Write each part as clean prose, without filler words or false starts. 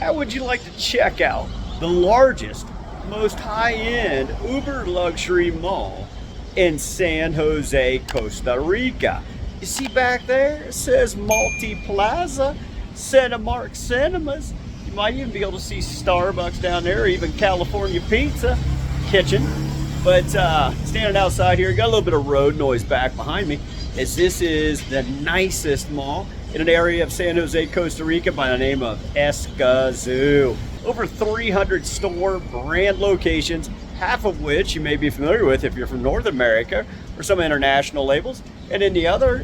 how would you like to check out the largest, most high-end uber luxury mall in San Jose, Costa Rica? You see back there, it says Multiplaza, Cinemark Cinemas. You might even be able to see Starbucks down there, or even California Pizza Kitchen. But standing outside here, got a little bit of road noise back behind me, as this is the nicest mall in an area of San Jose, Costa Rica by the name of Escazú. Over 300 store brand locations, half of which you may be familiar with if you're from North America, or some international labels. And then the other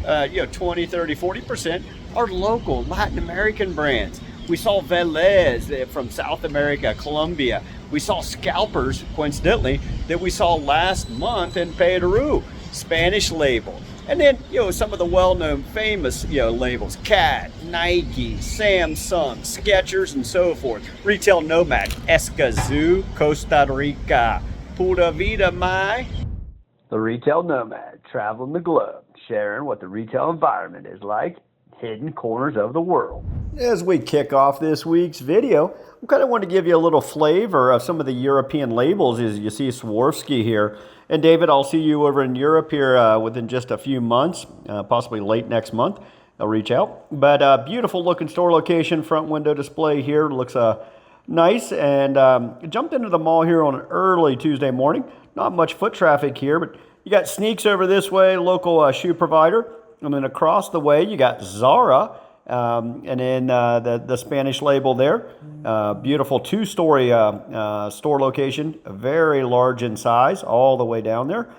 20, 30, 40% are local Latin American brands. We saw Velez from South America, Colombia. We saw Scalpers, coincidentally, that we saw last month in Peru, Spanish label. And then, some of the well-known famous, labels, Cat, Nike, Samsung, Skechers, and so forth. Retail nomad, Escazú, Costa Rica. Pura vida, my. The retail nomad, traveling the globe, sharing what the retail environment is like, hidden corners of the world. As we kick off this week's video, I kind of want to give you a little flavor of some of the European labels. As you see Swarovski here. And David, I'll see you over in Europe here within just a few months, possibly late next month. I'll reach out. But beautiful looking store location, front window display here. Looks nice. And jumped into the mall here on an early Tuesday morning. Not much foot traffic here, but you got Sneaks over this way, local shoe provider. And then across the way, you got Zara. And then the Spanish label there. Beautiful two-story store location, very large in size, all the way down there.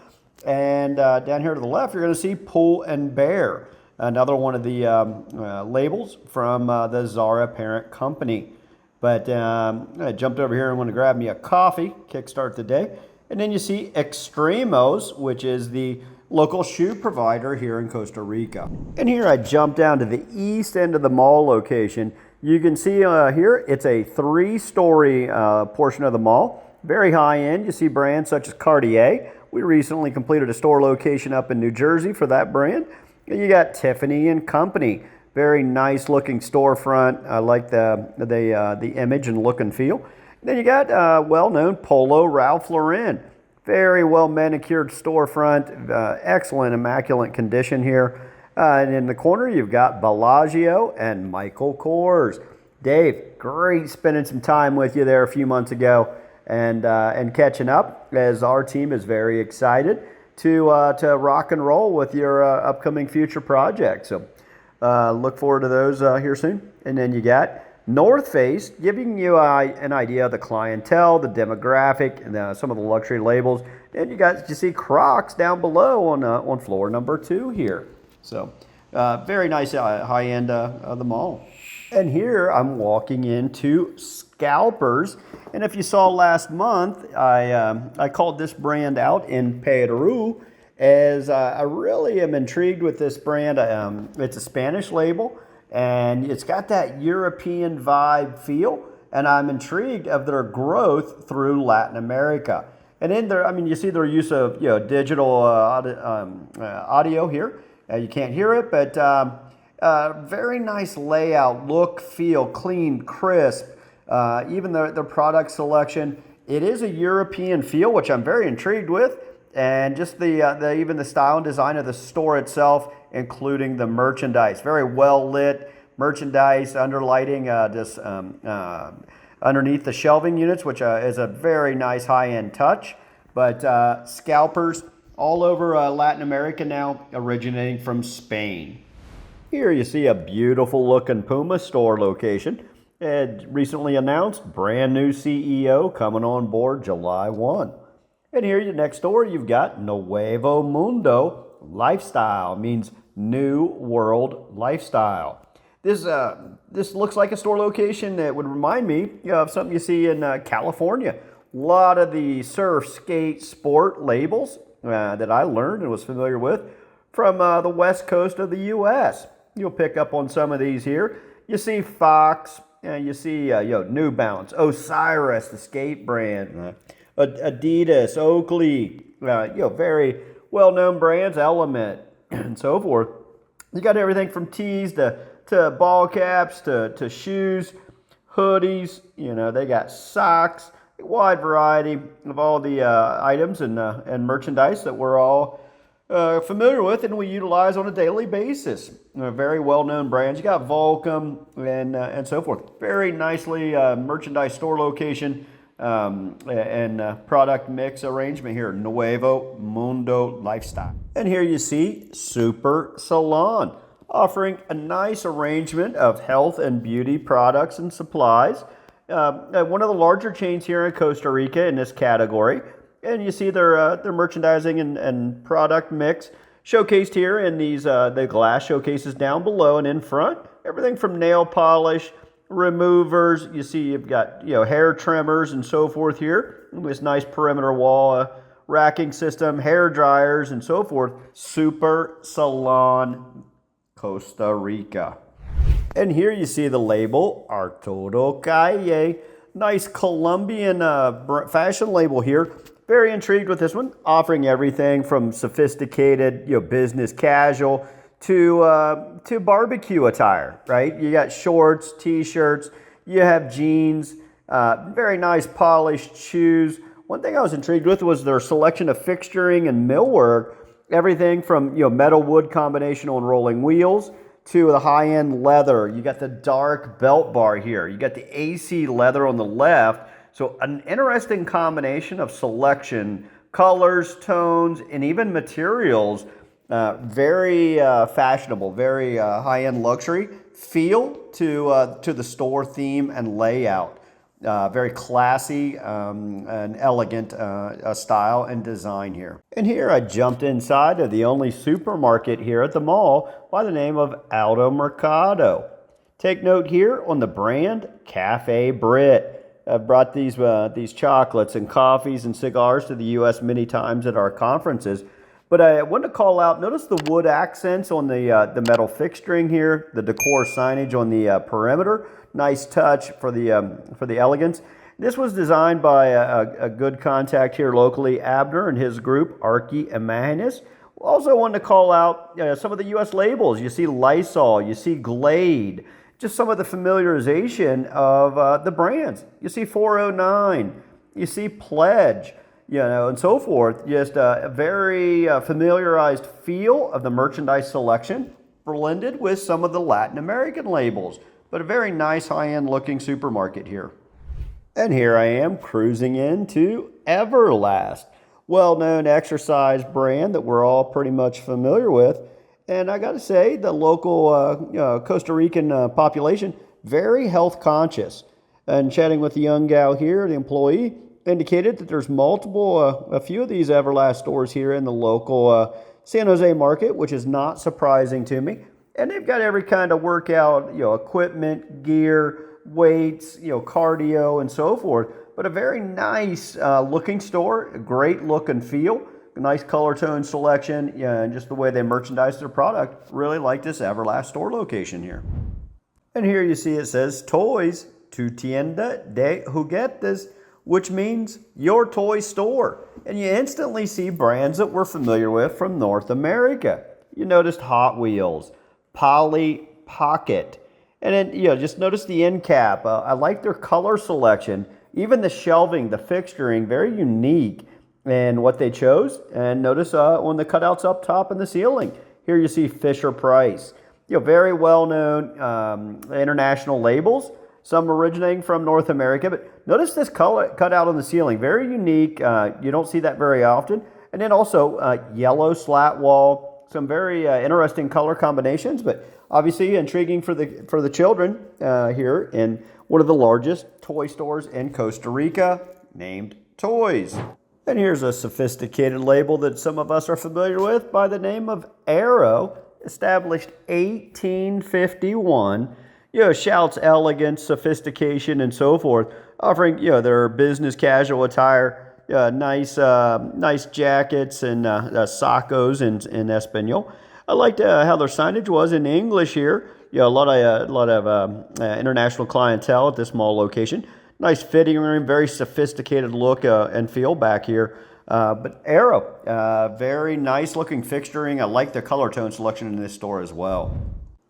And down here to the left, you're going to see Pull and Bear, another one of the labels from the Zara parent company. But I jumped over here and want to grab me a coffee, kickstart the day. And then you see Extremos, which is the local shoe provider here in Costa Rica. And here I jump down to the east end of the mall location. You can see here, it's a 3-story portion of the mall. Very high end. You see brands such as Cartier. We recently completed a store location up in New Jersey for that brand. And you got Tiffany and Company. Very nice looking storefront. I like the image and look and feel. Then you got well-known Polo Ralph Lauren. Very well manicured storefront, excellent immaculate condition here. And in the corner, you've got Bellagio and Michael Kors. Dave, great spending some time with you there a few months ago and catching up, as our team is very excited to rock and roll with your upcoming future projects. So look forward to those here soon. And then you got North Face, giving you an idea of the clientele, the demographic, and some of the luxury labels. And you see Crocs down below on floor number 2 here. So very nice high end of the mall. And here I'm walking into Scalpers. And if you saw last month, I called this brand out in Peru, as I really am intrigued with this brand. It's a Spanish label. And it's got that European vibe feel, and I'm intrigued of their growth through Latin America. And in there, you see their use of digital audio here. You can't hear it, but very nice layout, look, feel, clean, crisp. Even their product selection, it is a European feel, which I'm very intrigued with, and just even the style and design of the store itself, including the merchandise. Very well lit merchandise, under lighting, just underneath the shelving units, which is a very nice high-end touch. But Scalpers all over Latin America now, originating from Spain. Here you see a beautiful looking Puma store location. It recently announced brand new CEO coming on board July 1. And here next door you've got Nuevo Mundo Lifestyle, means new world lifestyle. This looks like a store location that would remind me of something you see in California. A lot of the surf, skate, sport labels that I learned and was familiar with from the west coast of the U.S. You'll pick up on some of these here. You see Fox, you see New Balance, Osiris, the skate brand, Adidas, Oakley, very well-known brands, Element, and so forth. You got everything from tees to ball caps to shoes. hoodies, they got socks, a wide variety of all the items and merchandise that we're all familiar with and we utilize on a daily basis. Very well-known brands. You got Volcom and so forth. Very nicely merchandise store location and product mix arrangement here. Nuevo Mundo Lifestyle. And here you see Super Salon, offering a nice arrangement of health and beauty products and supplies. One of the larger chains here in Costa Rica in this category. And you see their merchandising and product mix showcased here in these the glass showcases down below and in front. Everything from nail polish, removers. You see you've got hair trimmers and so forth here. This nice perimeter wall racking system, hair dryers and so forth. Super Salon Costa Rica. And here you see the label Arturo Calle. Nice Colombian fashion label here. Very intrigued with this one, offering everything from sophisticated, business casual to barbecue attire, right? You got shorts, t-shirts, you have jeans, very nice polished shoes. One thing I was intrigued with was their selection of fixturing and millwork, everything from metal wood combination on rolling wheels to the high-end leather. You got the dark belt bar here. You got the AC leather on the left. So an interesting combination of selection, colors, tones, and even materials. Very fashionable, very high-end luxury feel to the store theme and layout. Very classy and elegant style and design here. And here I jumped inside of the only supermarket here at the mall by the name of Alto Mercado. Take note here on the brand Cafe Brit. I've brought these chocolates and coffees and cigars to the U.S. many times at our conferences. But I wanted to call out, notice the wood accents on the metal fixturing here, the decor signage on the perimeter. Nice touch for the elegance. This was designed by a good contact here locally, Abner and his group, Archie Imaginis. Also wanted to call out some of the U.S. labels. You see Lysol, you see Glade, just some of the familiarization of the brands. You see 409, you see Pledge, and so forth. Just a very familiarized feel of the merchandise selection, blended with some of the Latin American labels. But a very nice high-end looking supermarket here. And here I am cruising into Everlast, well-known exercise brand that we're all pretty much familiar with. And I got to say, the local Costa Rican population, very health conscious. And chatting with the young gal here, the employee, indicated that there's a few of these Everlast stores here in the local San Jose market, which is not surprising to me. And they've got every kind of workout, equipment, gear, weights, cardio, and so forth. But a very nice looking store, a great look and feel. Nice color tone selection, and just the way they merchandise their product. Really like this Everlast store location here. And here you see it says Toys, tu tienda de juguetes, which means your toy store. And you instantly see brands that we're familiar with from North America. You noticed Hot Wheels, Polly Pocket, and then just notice the end cap. I like their color selection, even the shelving, the fixturing, very unique. And what they chose, and notice on the cutouts up top in the ceiling, here you see Fisher Price. Very well-known international labels, some originating from North America. But notice this color cutout on the ceiling, very unique. You don't see that very often. And then also yellow slat wall, some very interesting color combinations, but obviously intriguing for the children here in one of the largest toy stores in Costa Rica, named Toys. And here's a sophisticated label that some of us are familiar with by the name of Arrow, established 1851. Shouts elegance, sophistication, and so forth, offering their business casual attire, nice jackets and sacos in Espanol. I liked how their signage was in English here. A lot of international clientele at this mall location. Nice fitting room, very sophisticated look and feel back here. But Arrow, very nice looking fixturing. I like the color tone selection in this store as well.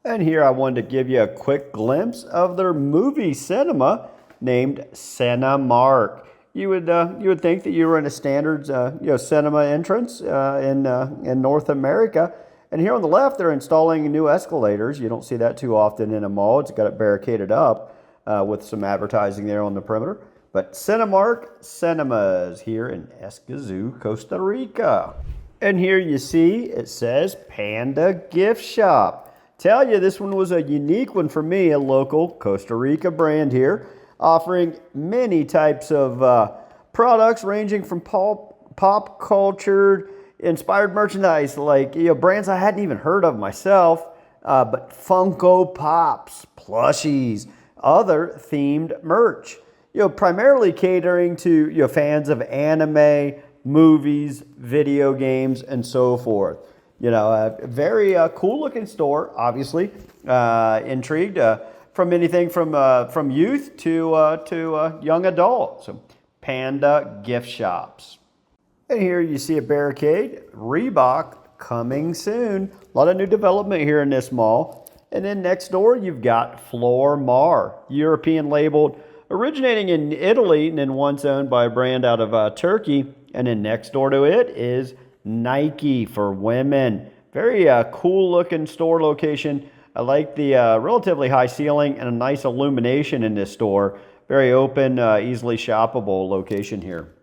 And here I wanted to give you a quick glimpse of their movie cinema named Cinemark. You would think that you were in a standard cinema entrance in North America. And here on the left, they're installing new escalators. You don't see that too often in a mall. It's got it barricaded up with some advertising there on the perimeter. But Cinemark Cinemas here in Escazú, Costa Rica. And here you see it says Panda Gift Shop. Tell you, this one was a unique one for me, a local Costa Rica brand here, offering many types of products ranging from pop culture inspired merchandise, like brands I hadn't even heard of myself, but Funko Pops, plushies, other themed merch. Primarily catering to fans of anime, movies, video games, and so forth. A very cool looking store, obviously. Intrigued from anything from youth to young adults. So Panda Gift Shops. And here you see a barricade, Reebok coming soon. A lot of new development here in this mall. And then next door you've got Flor Mar, European labeled, originating in Italy and then once owned by a brand out of Turkey. And then next door to it is Nike for women. Very cool looking store location. I like the relatively high ceiling and a nice illumination in this store. Very open, easily shoppable location here.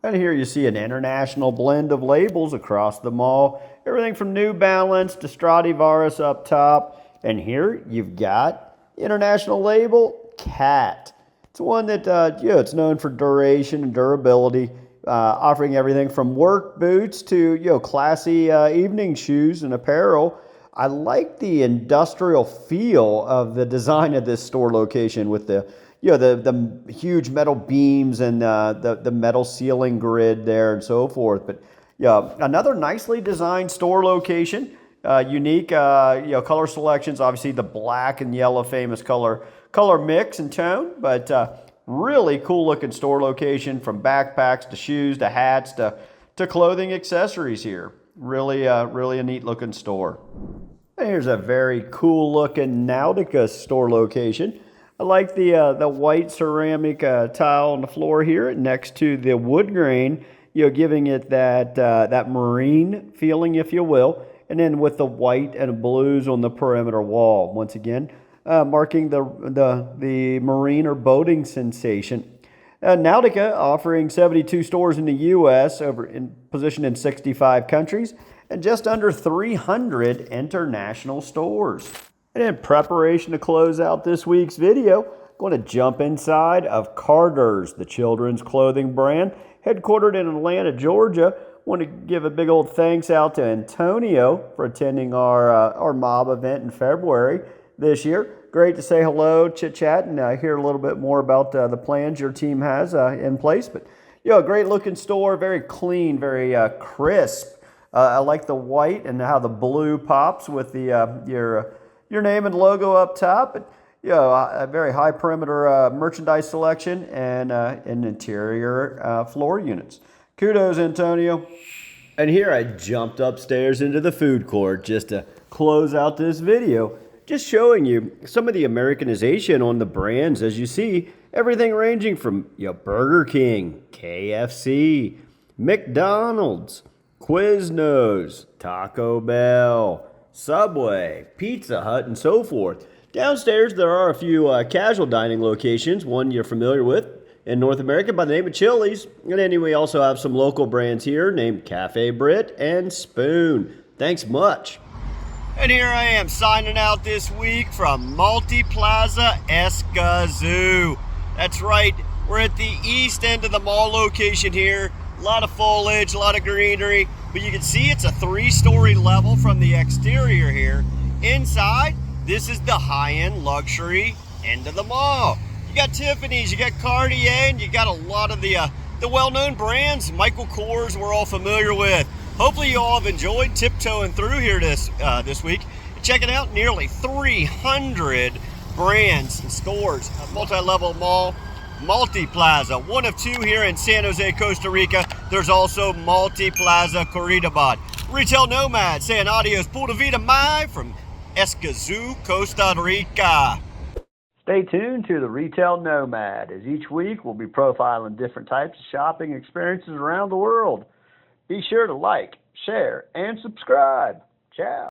And here you see an international blend of labels across the mall. Everything from New Balance to Stradivarius up top. And here you've got international label Cat. It's one that it's known for duration and durability, offering everything from work boots to classy evening shoes and apparel. I like the industrial feel of the design of this store location with the huge metal beams and the metal ceiling grid there and so forth. But another nicely designed store location. Unique color selections, obviously the black and yellow famous color mix and tone, but really cool looking store location, from backpacks to shoes to hats to clothing accessories here. Really a neat looking store. And here's a very cool looking Nautica store location. I like the white ceramic tile on the floor here next to the wood grain, giving it that marine feeling, if you will. And then with the white and blues on the perimeter wall, once again, marking the marine or boating sensation. Nautica offering 72 stores in the U.S., positioned in 65 countries, and just under 300 international stores. And in preparation to close out this week's video, I'm going to jump inside of Carter's, the children's clothing brand, headquartered in Atlanta, Georgia. Want to give a big old thanks out to Antonio for attending our mob event in February this year. Great to say hello, chit-chat, and hear a little bit more about the plans your team has in place. But, a great looking store, very clean, very crisp. I like the white and how the blue pops with the your name and logo up top. But, a very high perimeter merchandise selection and interior floor units. Kudos, Antonio. And here I jumped upstairs into the food court just to close out this video, just showing you some of the Americanization on the brands. As you see, everything ranging from Burger King, KFC, McDonald's, Quiznos, Taco Bell, Subway, Pizza Hut, and so forth. Downstairs there are a few casual dining locations, one you're familiar with in North America by the name of Chili's. And then we also have some local brands here named Cafe Brit and Spoon. Thanks much. And here I am signing out this week from Multiplaza Escazu. That's right, we're at the east end of the mall location here. A lot of foliage, a lot of greenery, but you can see it's a 3-story level from the exterior here. Inside, this is the high-end luxury end of the mall. You got Tiffany's, you got Cartier, and you got a lot of the well-known brands. Michael Kors we're all familiar with. Hopefully you all have enjoyed tiptoeing through here this week. Checking out nearly 300 brands and stores. A multi-level mall, Multiplaza, one of 2 here in San Jose, Costa Rica. There's also Multiplaza Curitiba. Retail Nomad saying adios pura vida mai from Escazú, Costa Rica. Stay tuned to the Retail Nomad, as each week we'll be profiling different types of shopping experiences around the world. Be sure to like, share, and subscribe. Ciao.